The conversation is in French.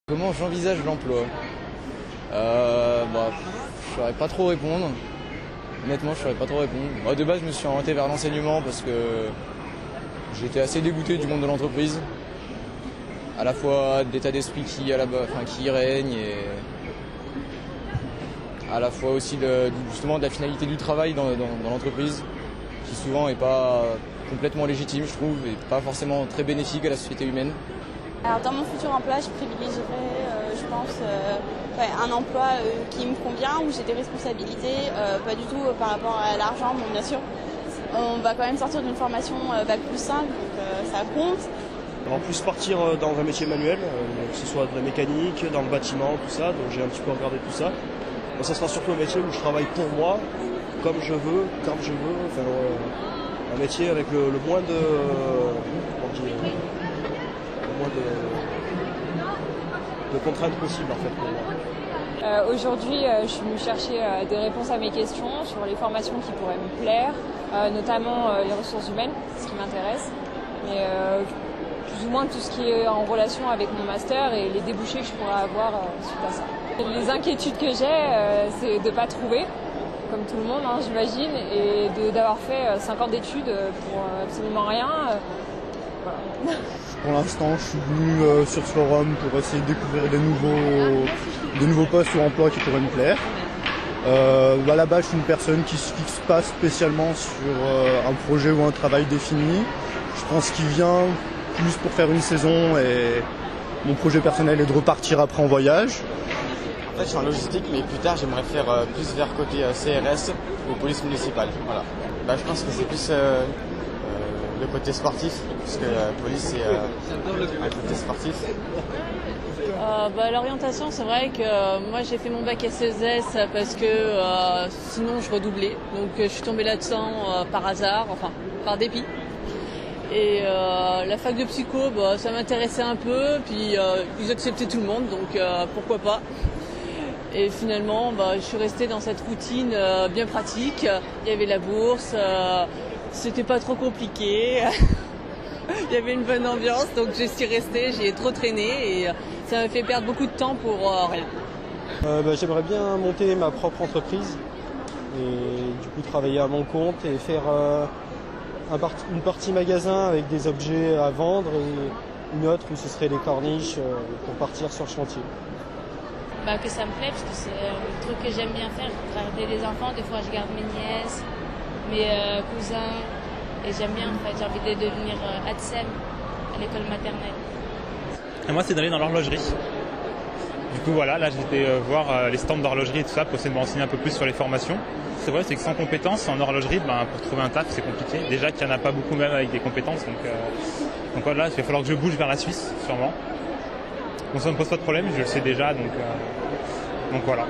Comment j'envisage l'emploi? Je saurais pas trop répondre. Honnêtement, je saurais pas trop répondre. Moi, de base, je me suis orienté vers l'enseignement parce que j'étais assez dégoûté du monde de l'entreprise. À la fois de l'état d'esprit qui y règne et à la fois aussi justement de la finalité du travail dans l'entreprise, qui souvent n'est pas complètement légitime, je trouve, et pas forcément très bénéfique à la société humaine. Alors dans mon futur emploi, je privilégierais, je pense, un emploi qui me convient, où j'ai des responsabilités, pas du tout par rapport à l'argent, bon bien sûr. On va quand même sortir d'une formation Bac plus 5, donc ça compte. En plus partir dans un métier manuel, que ce soit de la mécanique, dans le bâtiment, tout ça, donc j'ai un petit peu regardé tout ça. Donc ça sera surtout un métier où je travaille pour moi, comme je veux, quand je veux, enfin, un métier avec le moins de... de contraintes possibles en fait pour moi. Aujourd'hui, je suis venue chercher des réponses à mes questions sur les formations qui pourraient me plaire, notamment les ressources humaines, ce qui m'intéresse, mais plus ou moins tout ce qui est en relation avec mon master et les débouchés que je pourrais avoir suite à ça. Les inquiétudes que j'ai, c'est de ne pas trouver, comme tout le monde j'imagine, et d'avoir fait 5 ans d'études pour absolument rien. Voilà. Pour l'instant, je suis venu sur ce forum pour essayer de découvrir des nouveaux postes ou emplois qui pourraient me plaire. À la base, je suis une personne qui ne se fixe pas spécialement sur un projet ou un travail défini. Je pense qu'il vient plus pour faire une saison et mon projet personnel est de repartir après en voyage. En fait, je suis en logistique, mais plus tard, j'aimerais faire plus vers côté CRS ou police municipale. Voilà. Je pense que c'est plus le côté sportif, puisque la police c'est un côté sportif. L'orientation, c'est vrai que moi j'ai fait mon bac SES parce que sinon je redoublais. Donc je suis tombée là-dedans par hasard, enfin par dépit. Et la fac de psycho, ça m'intéressait un peu, puis ils acceptaient tout le monde, donc pourquoi pas. Et finalement, je suis restée dans cette routine bien pratique. Il y avait la bourse, c'était pas trop compliqué. Il y avait une bonne ambiance, donc je suis restée, j'ai trop traîné et ça m'a fait perdre beaucoup de temps pour rien. J'aimerais bien monter ma propre entreprise et du coup travailler à mon compte et faire une partie magasin avec des objets à vendre et une autre où ce serait les corniches pour partir sur le chantier. Que ça me plaît parce que c'est un truc que j'aime bien faire, garder les enfants. Des fois je garde mes nièces, mes cousins, et j'aime bien en fait, j'ai envie de devenir ATSEM à l'école maternelle. Et moi c'est d'aller dans l'horlogerie. Du coup voilà, là j'étais voir les stands d'horlogerie et tout ça pour essayer de me renseigner un peu plus sur les formations. C'est vrai, c'est que sans compétences en horlogerie, pour trouver un taf c'est compliqué. Déjà qu'il n'y en a pas beaucoup même avec des compétences, donc voilà, il va falloir que je bouge vers la Suisse sûrement. Bon, ça ne me pose pas de problème, je le sais déjà, donc voilà.